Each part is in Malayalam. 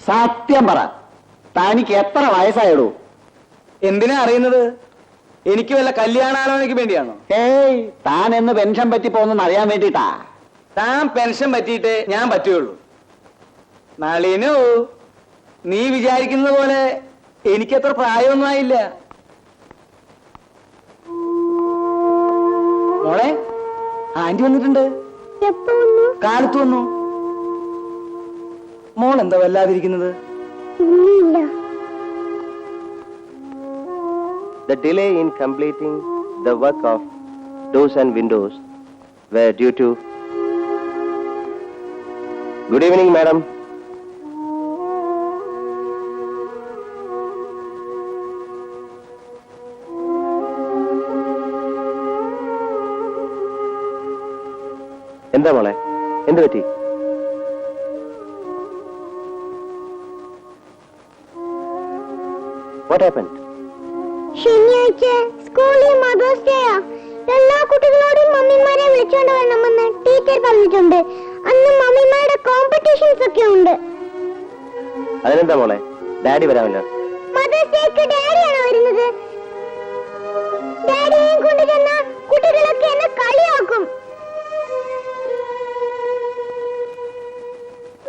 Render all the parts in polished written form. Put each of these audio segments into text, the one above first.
സത്യം പറ, തനിക്ക് എത്ര വയസ്സായിടൂ? എന്തിനാ അറിയുന്നത്? എനിക്ക് വല്ല കല്യാണാലോചനയ്ക്ക് വേണ്ടിയാണോ? ഏയ്, താൻ എന്ന് പെൻഷൻ പറ്റി പോകുന്നെന്ന് അറിയാൻ വേണ്ടിട്ടാ. താൻ പെൻഷൻ പറ്റിയിട്ടേ ഞാൻ പറ്റുകയുള്ളൂ. നളിനു, നീ വിചാരിക്കുന്നത് പോലെ എനിക്കത്ര പ്രായമൊന്നും ആയില്ല. മോളെ, ആന്റി വന്നിട്ടുണ്ട്. കാലത്ത് വന്നു. മോൾ എന്താ വല്ലാതിരിക്കുന്നത്? The delay in completing the work of doors and windows were due to... Good evening, madam. എന്താ മോളെ, എന്ത് പറ്റി? What happened? ശനിയാഴ്ച സ്കൂളിൽ മദേഴ്സ് ഡേയാ. എല്ലാ കുട്ടികളോടും മമ്മിമാരെ വിളിച്ചോണ്ട് വരണമെന്ന് ടീച്ചർ പറഞ്ഞിട്ടുണ്ട്. അന്ന് മമ്മിമാരുടെ കോമ്പറ്റീഷൻസ് ഒക്കെ ഉണ്ട്. അതിനെന്താ മോളെ, ഡാഡി വരാമല്ലോ. മദേഴ്സ് ഡേക്ക് ഡാഡിയാണോ വരുന്നത്? ഡാഡിയെയും കൊണ്ട് ചെന്ന കുട്ടികളൊക്കെ എന്നെ കളിയാക്കും.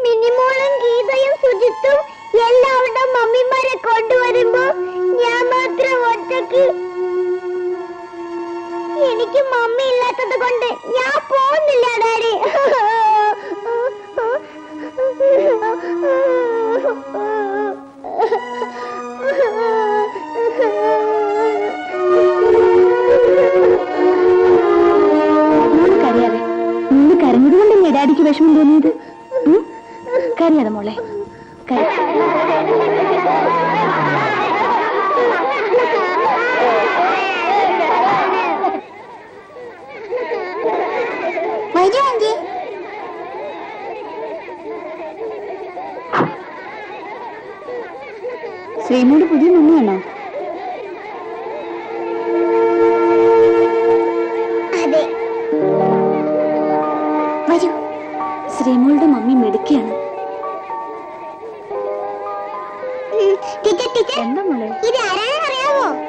മിനിമോളും ഗീതയും സുജിത്തും എല്ലാവരുടെ മമ്മിമാരെ കൊണ്ടുവരുമ്പോ ഞാൻ മാത്രം ഒറ്റക്ക്. എനിക്ക് മമ്മി ഇല്ലാത്തത് കൊണ്ട് ഞാൻ പോകുന്നില്ല ഡാഡി. കരയാതെ, നിന്ന് കരഞ്ഞത് കൊണ്ടല്ലേ ഡാഡിക്ക് വിഷമം തോന്നിയത്? കരയാതെ മോളെ, ശ്രീമോട് പുതിയ മമ്മിയാണോ? വരൂ, ശ്രീമോളുടെ മമ്മി മിടുക്കിയാണ്. എന്താ മോളെ,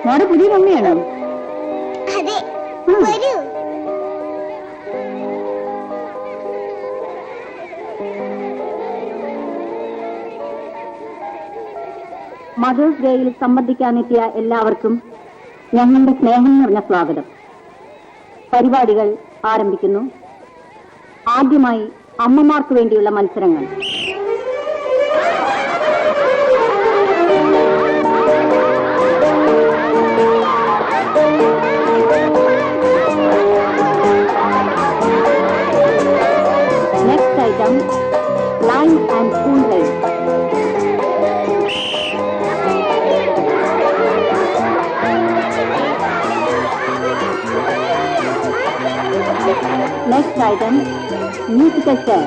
മോടെ പുതിയ മമ്മിയാണോ? അതെ, വരൂ. മദേഴ്സ് ഡേയിൽ സംബന്ധിക്കാനെത്തിയ എല്ലാവർക്കും ഞങ്ങളുടെ സ്നേഹം നിറഞ്ഞ സ്വാഗതം. പരിപാടികൾ ആരംഭിക്കുന്നു. ആദ്യമായി അമ്മമാർക്ക് വേണ്ടിയുള്ള മത്സരങ്ങൾ. Next item, line and spoon race. Next item, musical chair.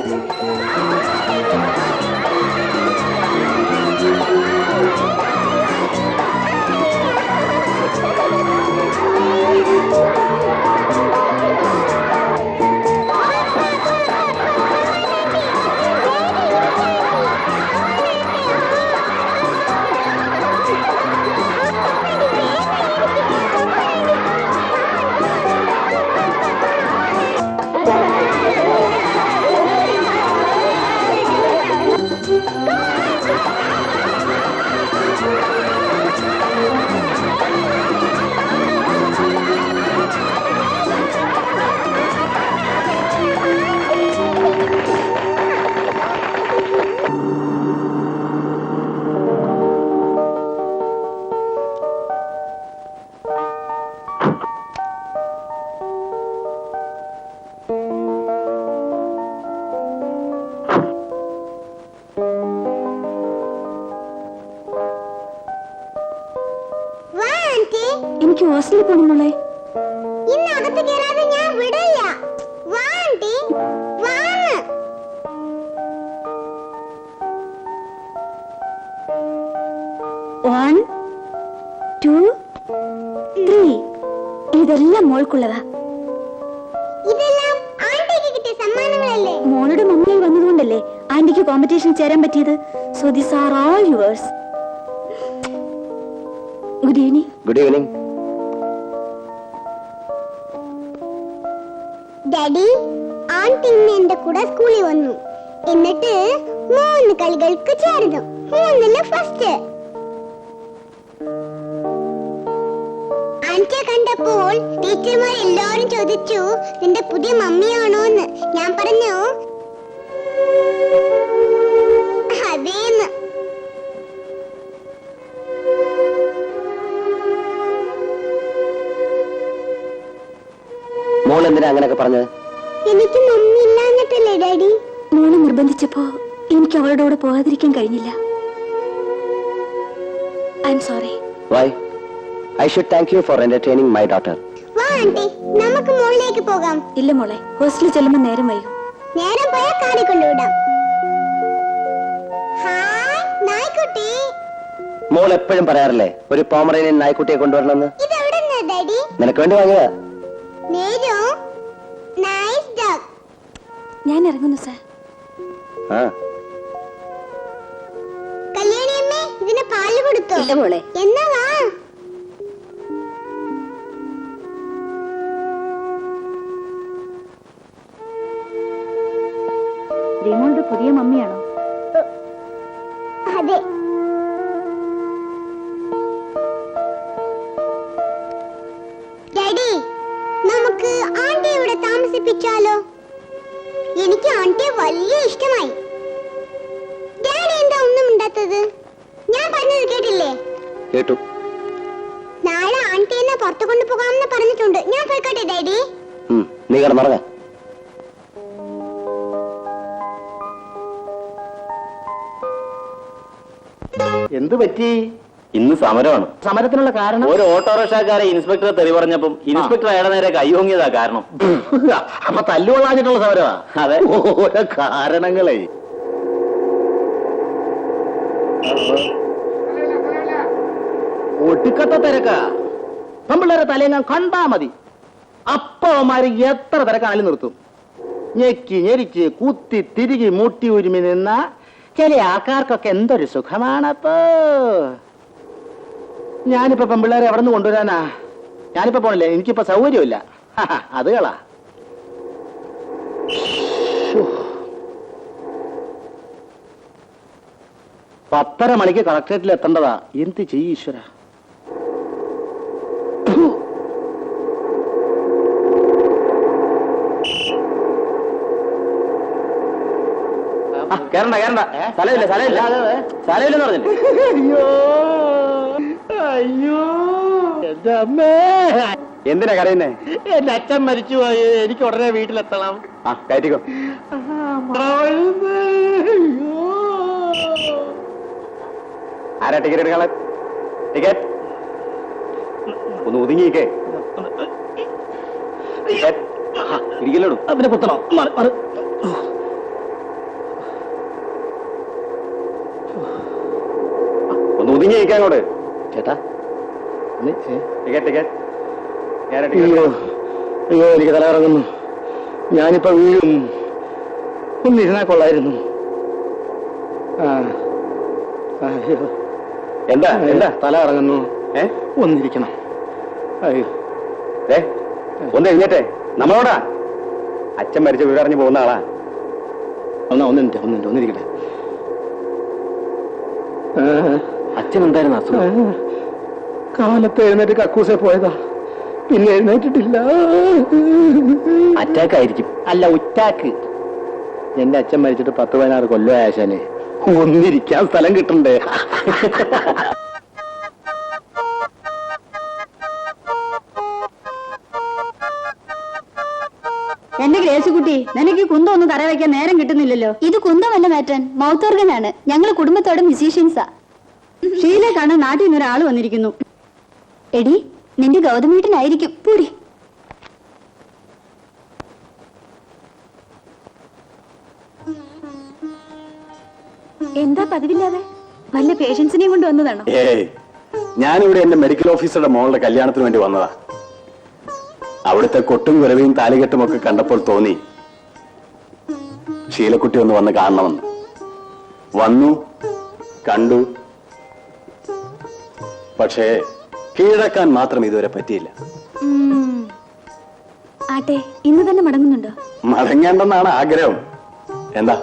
എനിക്ക് ഹോസ്റ്റലിൽ പോകണമോളെ. ഇന്ന് അകത്ത് കയറാതെ ഞാൻ വിടില്ല. വാ ആന്റി, വാ. 1 2 3. ഇതെല്ലാം മോൾക്കുള്ളതാ. ഇതെല്ലാം ആന്റിക്ക് കിട്ടിയ സമ്മാനങ്ങളല്ലേ? മോളുടെ മമ്മിയായി വന്നതുകൊണ്ടല്ലേ ആന്റിക്ക് കോമ്പറ്റീഷൻ ചേരാൻ പറ്റിയത്. So these are all yours. Good evening. Good evening. Daddy aunty ഇന്ന് എന്റെ കൂടെ സ്കൂളിൽ വന്നു. എന്നിട്ട് 3 കളികൾക്ക് ചേർന്നു. 3-ല് ഫസ്റ്റ്. ആന്റിയെ കണ്ടപ്പോൾ ടീച്ചർമാർ എല്ലാവരും ചോദിച്ചു നിന്റെ പുതിയ മമ്മിയാണോന്ന്. ഞാൻ പറഞ്ഞു അതേന്ന്. മോൾ എന്തിനാ അങ്ങനെയൊക്കെ പറഞ്ഞത്? എനിക്ക് മമ്മി ഇല്ലാഞ്ഞിട്ടല്ലേ ഡാഡി? മോളെ നിർബന്ധിച്ചപ്പോ എനിക്ക് അവളുടെ കൂടെ പോകാതിരിക്കാൻ കഴിഞ്ഞില്ല. I am sorry. Why? I should thank you for entertaining my daughter. വാ ആന്റി, നമുക്ക് മുകളിലേക്ക് പോകാം. ഇല്ല മോളെ, ഹോസ്റ്റലിൽ ചെല്ലുമ്പോൾ നേരം വൈകും. നേരം പോയാൽ കാറി കൊണ്ടുവിടാം. ഹായ് നായ്ക്കുട്ടി. മോൾ എപ്പോഴും പറയാറില്ലേ ഒരു പോമറേനിയൻ നായ്ക്കുട്ടിയെ കൊണ്ടുവരണമെന്ന്? ഇതെവിടെ നിന്നാ ഡാഡി? നിനക്ക് വേണ്ടി വാങ്ങിയതാ. നേരോ നൈസ് ഡോഗ്. ഞാൻ ഇറങ്ങുന്നു സാർ. ആ കല്യാണിയമ്മേ, ഇതിന് പാല് കൊടുത്തോ? ഇല്ല മോളെ. എന്നാ വാ. റീമോളുടെ പുതിയ മമ്മിയാണോ? അതെ. ഡാഡി, നമുക്ക് ആന്റി ഇവിടെ താമസിപ്പിച്ചാലോ? എനിക്ക് ആന്റിയെ വലിയ ഇഷ്ടമായി. ഡാഡി എന്താ ഒന്നും ഉണ്ടാത്തത്? ഞാൻ പറഞ്ഞത് കേട്ടില്ലേ? കേട്ടു. നാളെ ആന്റി എന്നെ പുറത്തു കൊണ്ടുപോകാമെന്ന് പറഞ്ഞിട്ടുണ്ട്. ഞാൻ പോയിക്കോട്ടെ ഡാഡി? നീ കിടന്നുറങ്ങ. എന്ത് പറ്റി? ഇന്ന് സമരമാണ്. സമരത്തിനുള്ള കാരണം? ഒരു ഓട്ടോറിക്ഷക്കാരെ ഇൻസ്പെക്ടറെ തെറി പറഞ്ഞപ്പം ഇൻസ്പെക്ടർ അയാളുടെ നേരെ കൈയോങ്ങിയതാ കാരണം. അപ്പൊ തല്ലുകൊള്ളാഞ്ഞിട്ടുള്ള സമരമാ? അതെ. ഓരോ കാരണങ്ങളെ. ഒടുക്കത്തെ തിരക്കാ. പെമ്പിള്ളേരെ തലേങ്ങാൻ കണ്ടാ മതി, അപ്പവന്മാര് എത്ര തിരക്കാണെങ്കിലും നിർത്തും. ഞെക്കി ഞെരിച്ച് കുത്തി തിരികെ മുട്ടി ഉരുമി നിന്ന ചില ആൾക്കാർക്കൊക്കെ എന്തൊരു സുഖമാണപ്പോ. ഞാനിപ്പോ പെമ്പിള്ളേരെ എവിടെ നിന്ന് കൊണ്ടുവരാനാ? ഞാനിപ്പോ പോണില്ലേ, എനിക്കിപ്പോ സൗകര്യമില്ല. അത് കളാ. 10:30 മണിക്ക് കളക്ടറേറ്റിൽ എത്തേണ്ടതാ. എന്ത് ചെയ്യും ഈശ്വര? കേറണ്ട കേറണ്ട, സ്ഥലമില്ല സ്ഥലമില്ല സ്ഥലമില്ലെന്ന് പറഞ്ഞില്ലേ? അയ്യോ അയ്യോ എന്റെ അമ്മേ. എന്തിനാ കരയുന്നേ? എന്റെ അച്ഛൻ മരിച്ചുപോയി, എനിക്ക് ഉടനെ വീട്ടിലെത്തണം. ആ കയറ്റിക്കോ. ആരാ ടിക്കറ്റ് എടുക്കാളെ? ടിക്കറ്റ് ഒന്ന് ഒതുങ്ങിക്കേ. ഇരിക്കലോടും അവനെ കുത്തണോ? ഒന്ന് ഒതുങ്ങിയിരിക്കാൻ അങ്ങോട്ട്. ചേട്ടാ ടിക്കറ്റ് ടിക്കറ്റ്. അയ്യോ അയ്യോ, എനിക്ക് തല ഇറങ്ങുന്നു. ഞാനിപ്പോ വീഴും. ഒന്നിരുന്നാ കൊള്ളായിരുന്നു. അയ്യോ എന്താ എന്താ തല ഇറങ്ങുന്നു. ഒന്നിരിക്കണം. അയ്യോ ഒന്ന് എഴുന്നേറ്റേ. നമ്മളോടാ അച്ഛൻ മരിച്ച വീടറിഞ്ഞു പോകുന്ന ആളാ. ഒന്നിരിക്കട്ടെ. അച്ഛൻ എന്തായിരുന്നു അസുഖം? കാലത്ത് എഴുന്നേറ്റ് കക്കൂസെ പോയതാ, പിന്നെ എഴുന്നേറ്റിട്ടില്ല. അറ്റാക്ക് ആയിരിക്കും. അല്ല, ഉറ്റാക്ക്. എന്റെ അച്ഛൻ മരിച്ചിട്ട് 10-16 കൊല്ലം ആശാനെ. ഒന്നിരിക്കാൻ സ്ഥലം കിട്ടണ്ടേ? എന്റെ ഗ്രേസുകുട്ടി, നിനക്ക് കുന്തം ഒന്ന് തറ വയ്ക്കാൻ നേരം കിട്ടുന്നില്ലല്ലോ. ഇത് കുന്തമല്ല മാറ്റൻ, മൗത്ത് ഓർഗനാണ്. ഞങ്ങൾ കുടുംബത്തോടെ മ്യൂസീഷ്യൻസാ. ഷീല കാണാൻ നാട്ടിൽ നിന്ന് ഒരാൾ വന്നിരിക്കുന്നു. എടി, നിന്റെ ഗൗതമീട്ടനായിരിക്കും. പൂടി. എന്താ പതിവില്ലാതെ? വല്ല പേഷ്യൻസിനെയും കൊണ്ട് വന്നതാണോ? ഞാനിവിടെ എന്റെ മെഡിക്കൽ ഓഫീസറുടെ മോളുടെ കല്യാണത്തിന് വേണ്ടി വന്നതാ. അവിടുത്തെ കൊട്ടും കുരവയും താലികെട്ടും ഒക്കെ കണ്ടപ്പോൾ തോന്നി ഷീലക്കുട്ടി ഒന്ന് വന്ന് കാണണമെന്ന്. വന്നു, കണ്ടു. പക്ഷേ കീഴടക്കാൻ മാത്രം ഇതുവരെ പറ്റിയില്ല. ആട്ടെ, ഇന്ന് തന്നെ മടങ്ങുന്നുണ്ടോ? മടങ്ങേണ്ടെന്നാണ് ആഗ്രഹം. എന്താ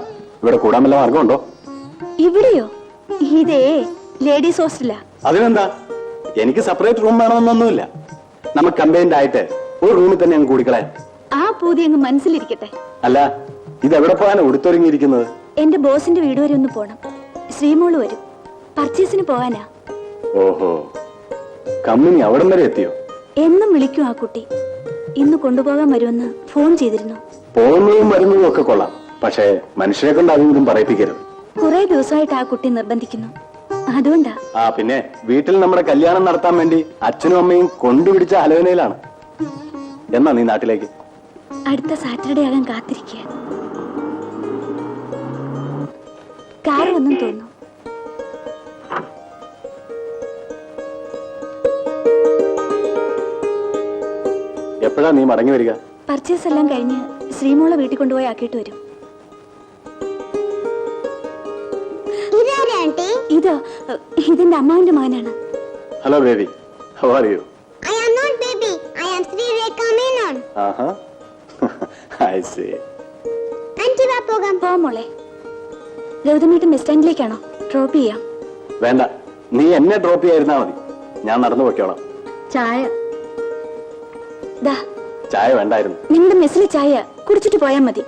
ഇവിടെ കൂടാൻ വല്ല മാർഗമുണ്ടോ? ഇവിടെയോ? ഇതേ ലേഡീസ് ഹോസ്റ്റലാ. അതിനെന്താ, എനിക്ക് സെപ്പറേറ്റ് റൂം വേണമെന്നൊന്നുമില്ല. നമുക്ക് കമ്പൈൻഡ് ആയിട്ട് ഒരു റൂമിൽ തന്നെ അങ്ങ് കൂടിക്കളയാം. ആ പൂതി അങ്ങ് മനസ്സിലിരിക്കട്ടെ. അല്ല, ഇതെവിടെ പോകാനാ ഉടുത്തൊരുങ്ങിയിരിക്കുന്നത്? എന്റെ ബോസിന്റെ വീട് വരെ ഒന്ന് പോണം. ശ്രീമോള് വരും. പർച്ചേസിന് പോകാനാ. ഓഹോ, കമ്പനി അവിടം വരെ എത്തിയോ? എന്നും വിളിക്കും ആ കുട്ടി. ഇന്ന് കൊണ്ടുപോകാൻ വരുമെന്ന് ഫോൺ ചെയ്തിരുന്നു. പോകുന്നതും വരുന്നതും ഒക്കെ കൊള്ളാം, പക്ഷേ മനുഷ്യരെ കൊണ്ട് അതൊന്നും പറയിപ്പിക്കരുത്. കുറെ ദിവസമായിട്ട് ആ കുട്ടി നിർബന്ധിക്കുന്നു. അതുകൊണ്ടാ. ആ പിന്നെ വീട്ടിൽ നമ്മുടെ കല്യാണം നടത്താൻ വേണ്ടി അച്ഛനും അമ്മയും കൊണ്ടുപിടിച്ച ആലോചനയിലാണ്. എന്നാ നീ നാട്ടിലേക്ക്? അടുത്ത സാറ്റർഡേ ആകാൻ കാത്തിരിക്കുക. കാർ ഒന്നും തോന്നുന്നു. എപ്പോഴാ നീ മടങ്ങി വരിക? പർച്ചേസ് എല്ലാം കഴിഞ്ഞ് ശ്രീമോളെ വീട്ടിൽ കൊണ്ടുപോയി ആക്കിയിട്ട് വരും. ഇതോ, ഇതിന്റെ അമ്മാവിന്റെ മകനാണ്. Hello baby, how are you? I am not baby. I am Sri Rekha Menon. ആഹാ, ഐ സീ. ആന്റി വാ പോകാം. പോ മോളെ. ഗൗതമേട്ടൻ ബസ് സ്റ്റാൻഡിലേക്കാണോ? ഡ്രോപ്പ് ചെയ്യാം. വേണ്ട, നീ എന്നെ ഡ്രോപ്പ് ചെയ്യാതിരുന്നാ മതി. ഞാൻ നടന്നു പോയിക്കോളാം. ചായ ദാ. ചായ വേണ്ടായിരുന്നു. നിങ്ങളുടെ മെസ്സിലെ ചായ കുടിച്ചിട്ട് പോയാൽ മതി.